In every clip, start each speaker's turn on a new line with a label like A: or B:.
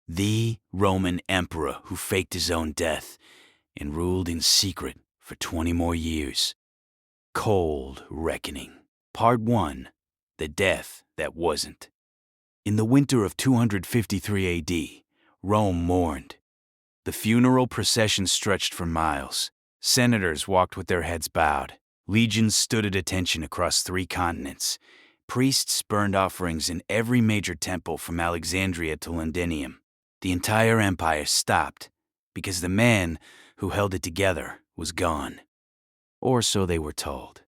A: The Roman emperor who faked his own death and ruled in secret for 20 more years. Cold Reckoning. Part 1. The Death That Wasn't. In the winter of 253 AD, Rome mourned. The funeral procession stretched for miles. Senators walked with their heads bowed. Legions stood at attention across 3 continents. Priests burned offerings in every major temple from Alexandria to Londinium. The entire empire stopped because the man who held it together was gone. Or so they were told.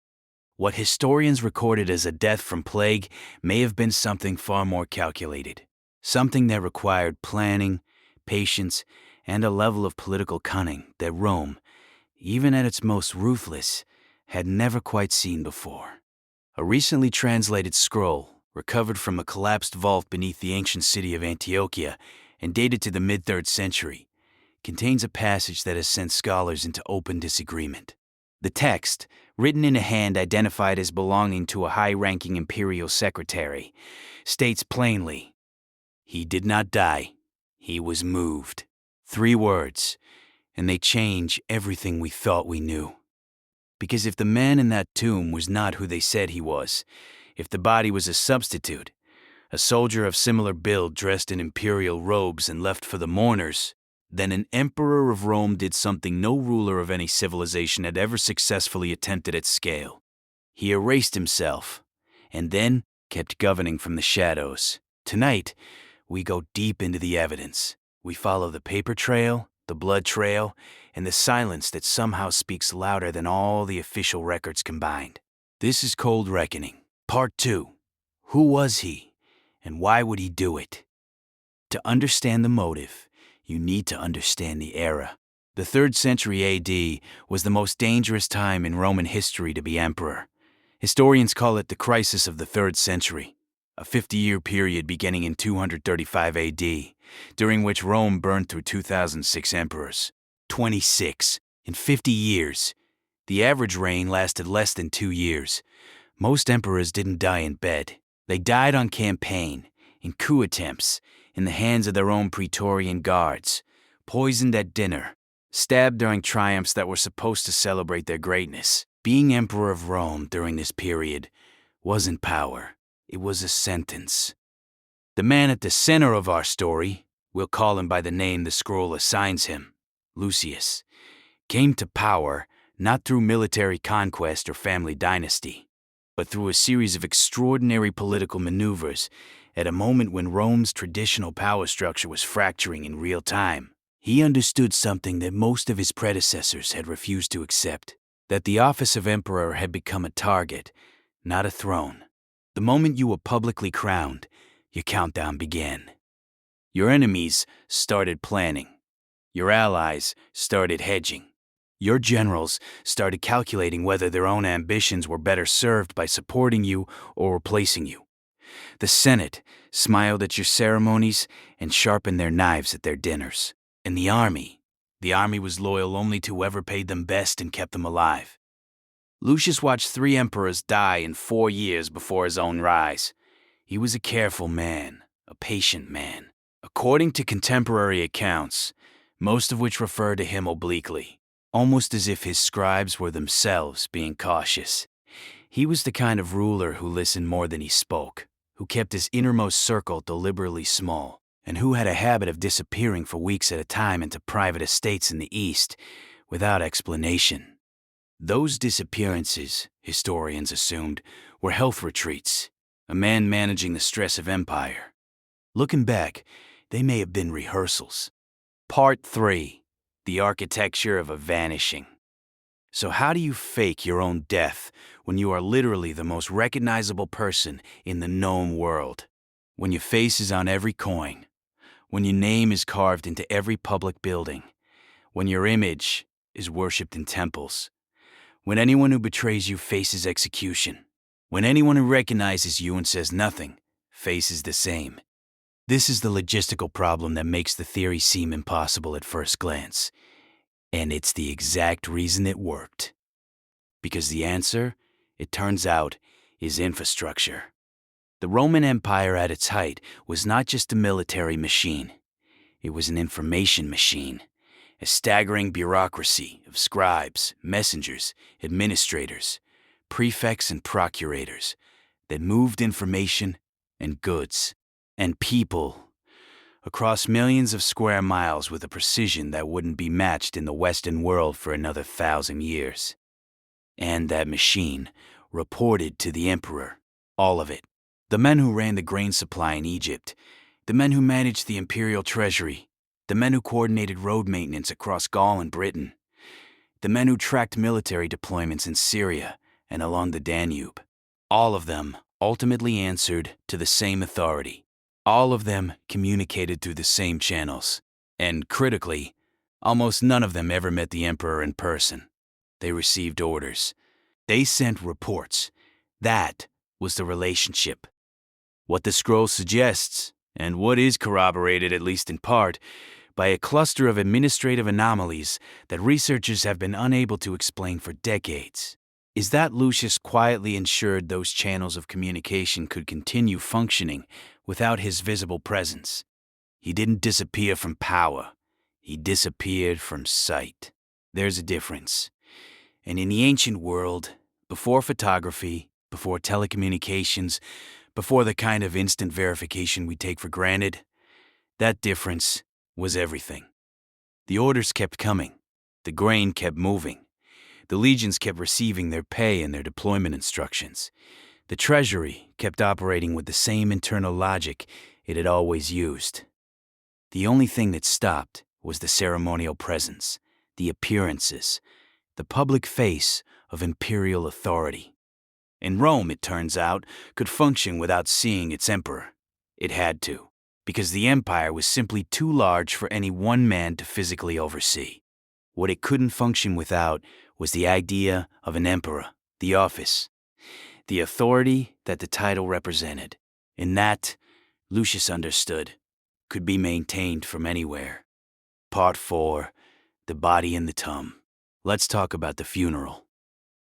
A: What historians recorded as a death from plague may have been something far more calculated, something that required planning, patience, and a level of political cunning that Rome, even at its most ruthless, had never quite seen before. A recently translated scroll, recovered from a collapsed vault beneath the ancient city of Antiochia and dated to the mid-3rd century, contains a passage that has sent scholars into open disagreement. The text, written in a hand identified as belonging to a high-ranking imperial secretary, states plainly, "He did not die, he was moved." 3 words, and they change everything we thought we knew. Because if the man in that tomb was not who they said he was, if the body was a substitute, a soldier of similar build dressed in imperial robes and left for the mourners, then an emperor of Rome did something no ruler of any civilization had ever successfully attempted at scale. He erased himself, and then kept governing from the shadows. Tonight, we go deep into the evidence. We follow the paper trail, the blood trail, and the silence that somehow speaks louder than all the official records combined. This is Cold Reckoning, Part 2. Who was he, and why would he do it? To understand the motive, you need to understand the era. The 3rd century AD was the most dangerous time in Roman history to be emperor. Historians call it the crisis of the 3rd century, a 50-year period beginning in 235 AD, during which Rome burned through 2006 emperors. 26 in 50 years. The average reign lasted less than 2 years. Most emperors didn't die in bed. They died on campaign, in coup attempts, in the hands of their own Praetorian guards, poisoned at dinner, stabbed during triumphs that were supposed to celebrate their greatness. Being emperor of Rome during this period wasn't power, it was a sentence. The man at the center of our story, we'll call him by the name the scroll assigns him, Lucius, came to power not through military conquest or family dynasty, but through a series of extraordinary political maneuvers at a moment when Rome's traditional power structure was fracturing in real time. He understood something that most of his predecessors had refused to accept, that the office of emperor had become a target, not a throne. The moment you were publicly crowned, your countdown began. Your enemies started planning. Your allies started hedging. Your generals started calculating whether their own ambitions were better served by supporting you or replacing you. The Senate smiled at your ceremonies and sharpened their knives at their dinners. And the army was loyal only to whoever paid them best and kept them alive. Lucius watched 3 emperors die in 4 years before his own rise. He was a careful man, a patient man. According to contemporary accounts, most of which refer to him obliquely, almost as if his scribes were themselves being cautious. He was the kind of ruler who listened more than he spoke, who kept his innermost circle deliberately small, and who had a habit of disappearing for weeks at a time into private estates in the East without explanation. Those disappearances, historians assumed, were health retreats, a man managing the stress of empire. Looking back, they may have been rehearsals. Part 3. The architecture of a vanishing. So how do you fake your own death when you are literally the most recognizable person in the known world? When your face is on every coin, when your name is carved into every public building, when your image is worshipped in temples, when anyone who betrays you faces execution, when anyone who recognizes you and says nothing faces the same. This is the logistical problem that makes the theory seem impossible at first glance. And it's the exact reason it worked. Because the answer, it turns out, is infrastructure. The Roman Empire at its height was not just a military machine. It was an information machine, a staggering bureaucracy of scribes, messengers, administrators, prefects, and procurators that moved information and goods and people across millions of square miles with a precision that wouldn't be matched in the Western world for another 1,000 years. And that machine reported to the emperor, all of it. The men who ran the grain supply in Egypt, the men who managed the imperial treasury, the men who coordinated road maintenance across Gaul and Britain, the men who tracked military deployments in Syria and along the Danube. All of them ultimately answered to the same authority. All of them communicated through the same channels. And critically, almost none of them ever met the emperor in person. They received orders. They sent reports. That was the relationship. What the scroll suggests, and what is corroborated at least in part, by a cluster of administrative anomalies that researchers have been unable to explain for decades, is that Lucius quietly ensured those channels of communication could continue functioning without his visible presence. He didn't disappear from power. He disappeared from sight. There's a difference. And in the ancient world, before photography, before telecommunications, before the kind of instant verification we take for granted, that difference was everything. The orders kept coming. The grain kept moving. The legions kept receiving their pay and their deployment instructions. The treasury kept operating with the same internal logic it had always used. The only thing that stopped was the ceremonial presence, the appearances, the public face of imperial authority. And Rome, it turns out, could function without seeing its emperor. It had to, because the empire was simply too large for any one man to physically oversee. What it couldn't function without was the idea of an emperor, the office, the authority that the title represented. And that, Lucius understood, could be maintained from anywhere. Part 4, The Body in the Tomb. Let's talk about the funeral.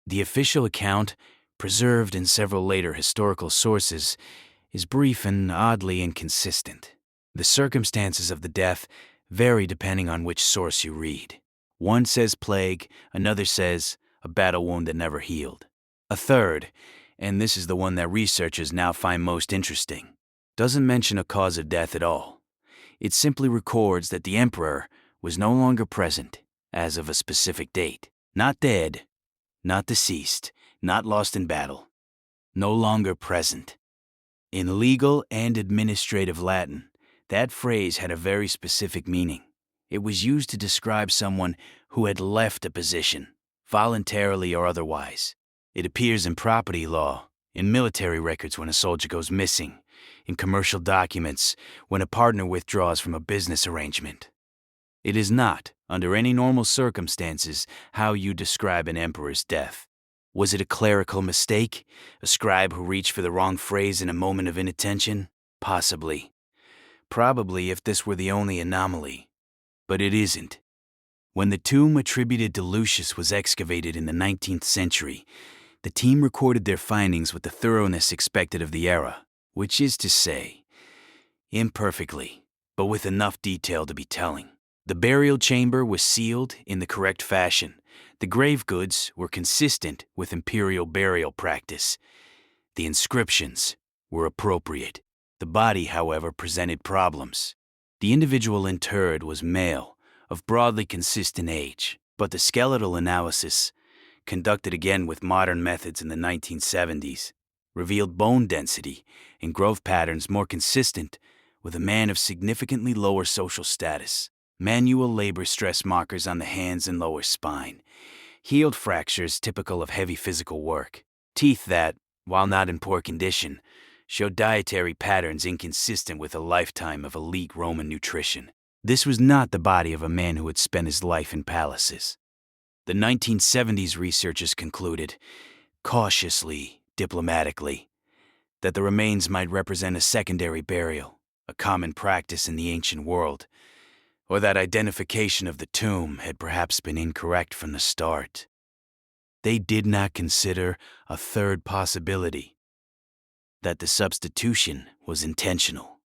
A: The official account, preserved in several later historical sources, is brief and oddly inconsistent. The circumstances of the death vary depending on which source you read. One says plague, another says a battle wound that never healed. A third, and this is the one that researchers now find most interesting, doesn't mention a cause of death at all. It simply records that the emperor was no longer present as of a specific date. Not dead, not deceased, not lost in battle. No longer present. In legal and administrative Latin, that phrase had a very specific meaning. It was used to describe someone who had left a position, voluntarily or otherwise. It appears in property law, in military records when a soldier goes missing, in commercial documents when a partner withdraws from a business arrangement. It is not, under any normal circumstances, how you describe an emperor's death. Was it a clerical mistake? A scribe who reached for the wrong phrase in a moment of inattention? Possibly. Probably if this were the only anomaly. But it isn't. When the tomb attributed to Lucius was excavated in the 19th century, the team recorded their findings with the thoroughness expected of the era, which is to say, imperfectly, but with enough detail to be telling. The burial chamber was sealed in the correct fashion. The grave goods were consistent with imperial burial practice. The inscriptions were appropriate. The body, however, presented problems. The individual interred was male, of broadly consistent age, but the skeletal analysis, conducted again with modern methods in the 1970s, revealed bone density and growth patterns more consistent with a man of significantly lower social status. Manual labor stress markers on the hands and lower spine. Healed fractures typical of heavy physical work. Teeth that, while not in poor condition, showed dietary patterns inconsistent with a lifetime of elite Roman nutrition. This was not the body of a man who had spent his life in palaces. The 1970s researchers concluded, cautiously, diplomatically, that the remains might represent a secondary burial, a common practice in the ancient world, or that identification of the tomb had perhaps been incorrect from the start. They did not consider a third possibility, that the substitution was intentional.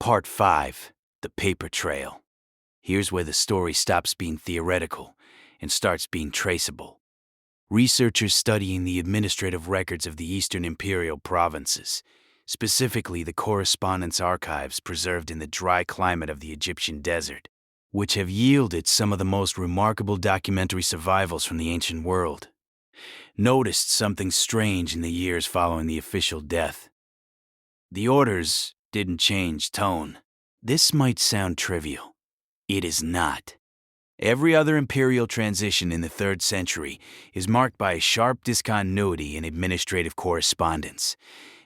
A: Part 5. the paper trail. Here's where the story stops being theoretical and starts being traceable. Researchers studying the administrative records of the Eastern Imperial provinces, specifically the correspondence archives preserved in the dry climate of the Egyptian desert, which have yielded some of the most remarkable documentary survivals from the ancient world, noticed something strange in the years following the official death. The orders didn't change tone. This might sound trivial. It is not. Every other imperial transition in the 3rd century is marked by a sharp discontinuity in administrative correspondence.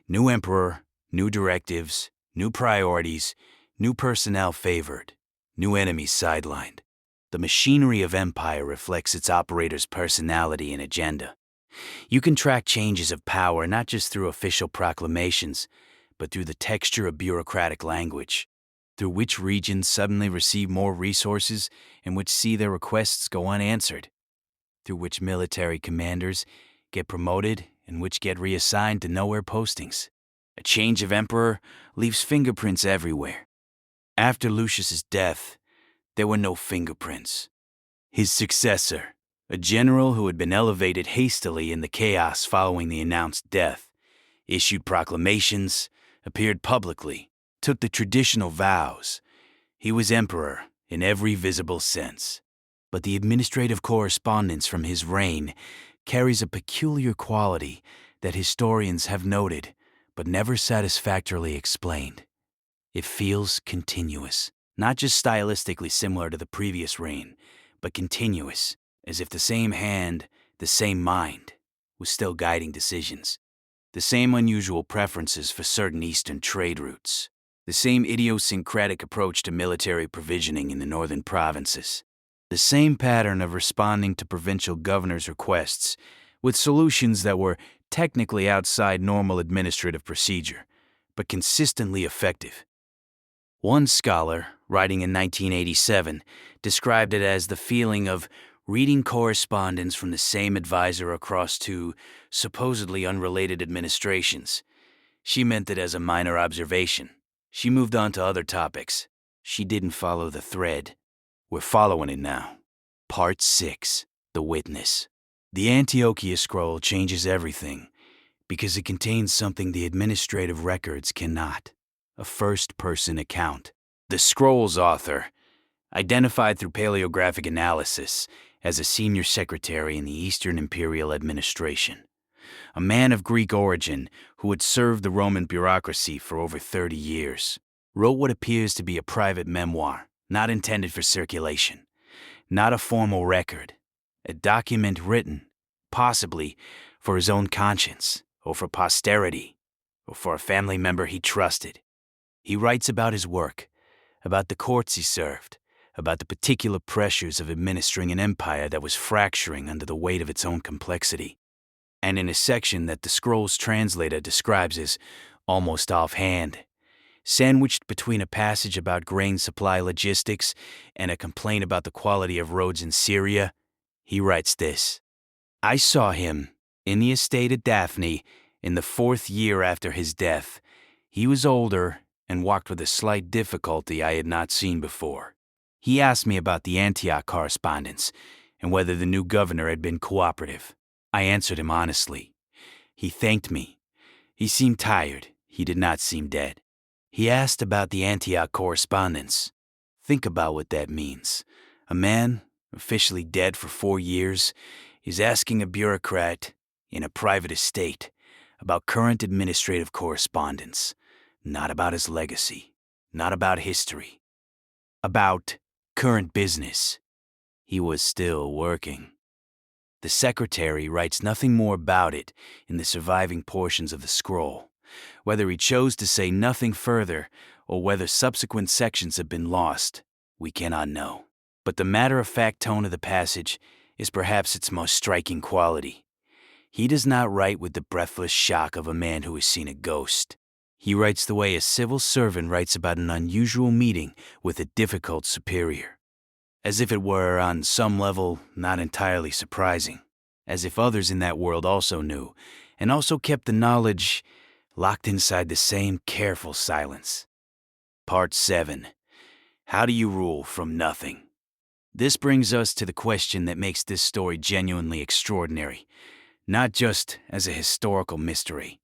A: New emperor, new directives, new priorities, new personnel favored, new enemies sidelined. The machinery of empire reflects its operator's personality and agenda. You can track changes of power not just through official proclamations, but through the texture of bureaucratic language, through which regions suddenly receive more resources and which see their requests go unanswered, through which military commanders get promoted and which get reassigned to nowhere postings. A change of emperor leaves fingerprints everywhere. After Lucius's death, there were no fingerprints. His successor, a general who had been elevated hastily in the chaos following the announced death, issued proclamations, appeared publicly, took the traditional vows. He was emperor in every visible sense. But the administrative correspondence from his reign carries a peculiar quality that historians have noted but never satisfactorily explained. It feels continuous, not just stylistically similar to the previous reign, but continuous, as if the same hand, the same mind, was still guiding decisions. The same unusual preferences for certain eastern trade routes. The same idiosyncratic approach to military provisioning in the northern provinces. The same pattern of responding to provincial governors' requests with solutions that were technically outside normal administrative procedure, but consistently effective. One scholar, writing in 1987, described it as the feeling of reading correspondence from the same advisor across two supposedly unrelated administrations. She meant it as a minor observation. She moved on to other topics. She didn't follow the thread. We're following it now. Part 6. The Witness. The Antiochia scroll changes everything because it contains something the administrative records cannot. A first-person account. The scroll's author, identified through paleographic analysis as a senior secretary in the Eastern Imperial Administration, a man of Greek origin who had served the Roman bureaucracy for over 30 years, wrote what appears to be a private memoir, not intended for circulation, not a formal record, a document written, possibly for his own conscience, or for posterity, or for a family member he trusted. He writes about his work, about the courts he served, about the particular pressures of administering an empire that was fracturing under the weight of its own complexity. And in a section that the scroll's translator describes as almost offhand, sandwiched between a passage about grain supply logistics and a complaint about the quality of roads in Syria, he writes this: I saw him in the estate at Daphne in the 4th year after his death. He was older and walked with a slight difficulty I had not seen before. He asked me about the Antioch correspondence and whether the new governor had been cooperative. I answered him honestly. He thanked me. He seemed tired. He did not seem dead. He asked about the Antioch correspondence. Think about what that means. A man, officially dead for 4 years, is asking a bureaucrat in a private estate about current administrative correspondence, not about his legacy, not about history, about current business. He was still working. The secretary writes nothing more about it in the surviving portions of the scroll. Whether he chose to say nothing further or whether subsequent sections have been lost, we cannot know. But the matter-of-fact tone of the passage is perhaps its most striking quality. He does not write with the breathless shock of a man who has seen a ghost. He writes the way a civil servant writes about an unusual meeting with a difficult superior, as if it were, on some level, not entirely surprising, as if others in that world also knew, and also kept the knowledge locked inside the same careful silence. Part 7. How do you rule from nothing? This brings us to the question that makes this story genuinely extraordinary, not just as a historical mystery,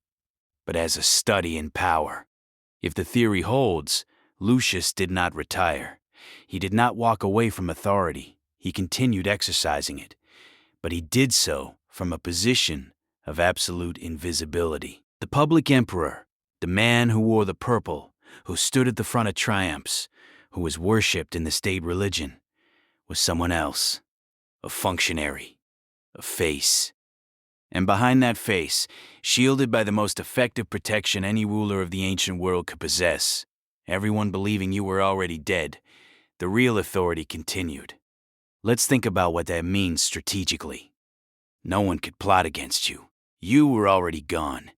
A: but as a study in power. If the theory holds, Lucius did not retire. He did not walk away from authority. He continued exercising it, but he did so from a position of absolute invisibility. The public emperor, the man who wore the purple, who stood at the front of triumphs, who was worshipped in the state religion, was someone else, a functionary, a face. And behind that face, shielded by the most effective protection any ruler of the ancient world could possess, everyone believing you were already dead, the real authority continued. Let's think about what that means strategically. No one could plot against you. You were already gone.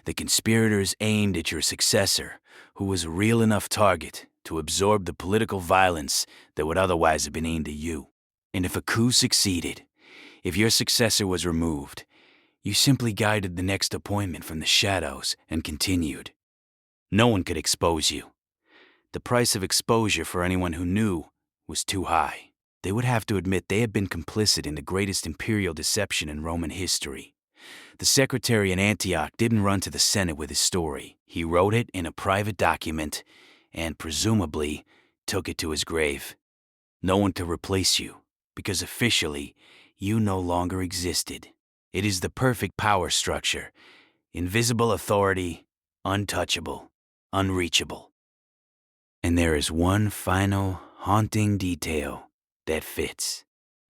A: The conspirators aimed at your successor, who was a real enough target to absorb the political violence that would otherwise have been aimed at you. And if a coup succeeded, if your successor was removed, you simply guided the next appointment from the shadows and continued. No one could expose you. The price of exposure for anyone who knew was too high. They would have to admit they had been complicit in the greatest imperial deception in Roman history. The secretary in Antioch didn't run to the Senate with his story. He wrote it in a private document and, presumably, took it to his grave. No one could replace you, because officially, you no longer existed. It is the perfect power structure. Invisible authority, untouchable, unreachable. And there is one final, haunting detail that fits.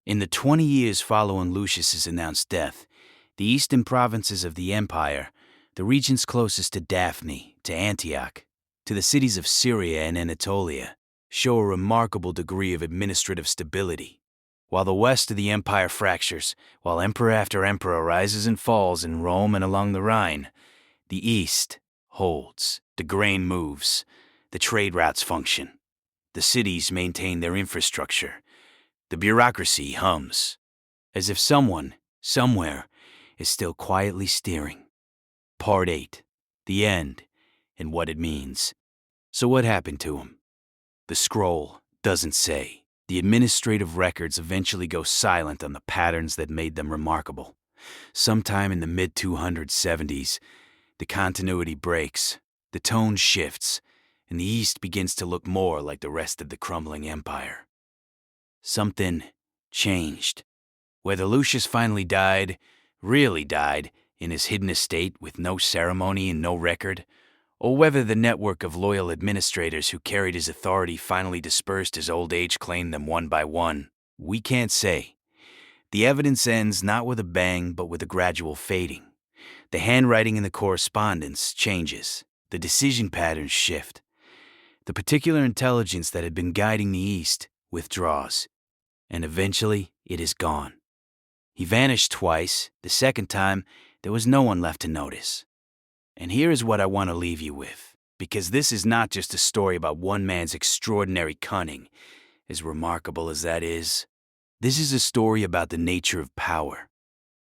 A: In the 20 years following Lucius's announced death, the eastern provinces of the empire, the regions closest to Daphne, to Antioch, to the cities of Syria and Anatolia, show a remarkable degree of administrative stability. While the west of the empire fractures, while emperor after emperor rises and falls in Rome and along the Rhine, the east holds, the grain moves, the trade routes function, the cities maintain their infrastructure, the bureaucracy hums, as if someone, somewhere, is still quietly steering. Part 8. The end, and what it means. So what happened to him? The scroll doesn't say. The administrative records eventually go silent on the patterns that made them remarkable. Sometime in the mid-270s, the continuity breaks, the tone shifts, and the East begins to look more like the rest of the crumbling empire. Something changed. Whether Lucius finally died, really died, in his hidden estate with no ceremony and no record, or whether the network of loyal administrators who carried his authority finally dispersed as old age claimed them one by one, we can't say. The evidence ends not with a bang, but with a gradual fading. The handwriting in the correspondence changes. The decision patterns shift. The particular intelligence that had been guiding the East withdraws, and eventually it is gone. He vanished twice. The second time, there was no one left to notice. And here is what I want to leave you with, because this is not just a story about one man's extraordinary cunning, as remarkable as that is. This is a story about the nature of power.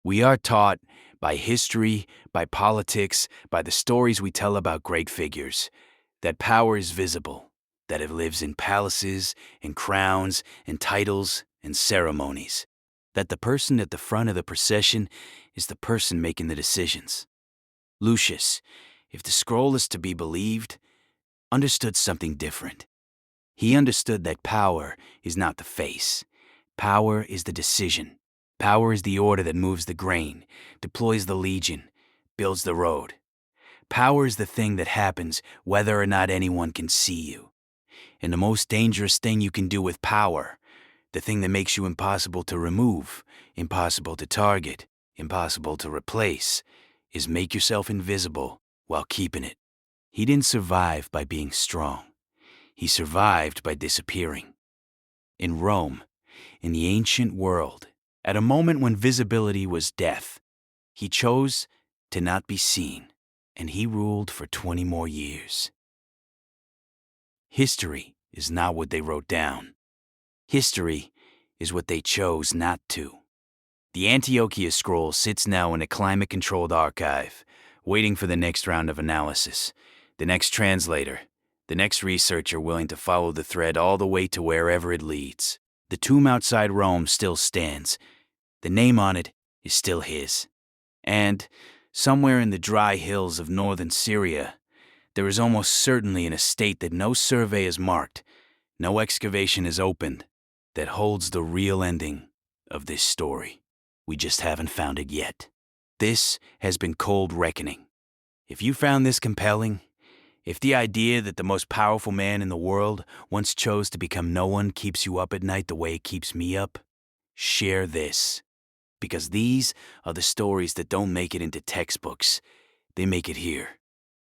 A: We are taught by history, by politics, by the stories we tell about great figures, that power is visible, that it lives in palaces, in crowns, in titles, and ceremonies, that the person at the front of the procession is the person making the decisions. Lucius, if the scroll is to be believed, understood something different. He understood that power is not the face. Power is the decision. Power is the order that moves the grain, deploys the legion, builds the road. Power is the thing that happens whether or not anyone can see you. And the most dangerous thing you can do with power, the thing that makes you impossible to remove, impossible to target, impossible to replace, is make yourself invisible while keeping it. He didn't survive by being strong. He survived by disappearing. In Rome, in the ancient world, at a moment when visibility was death, he chose to not be seen, and he ruled for 20 more years. History is not what they wrote down. History is what they chose not to. The Antiochia scroll sits now in a climate-controlled archive, waiting for the next round of analysis, the next translator, The next researcher willing to follow the thread all the way to wherever it leads. The tomb outside Rome still stands. The name on it is still his. And somewhere in the dry hills of northern Syria, there is almost certainly an estate that no survey has marked, no excavation has opened, that holds the real ending of this story. We just haven't found it yet. This has been Cold Reckoning. If you found this compelling, if the idea that the most powerful man in the world once chose to become no one keeps you up at night the way it keeps me up, share this. Because these are the stories that don't make it into textbooks. They make it here,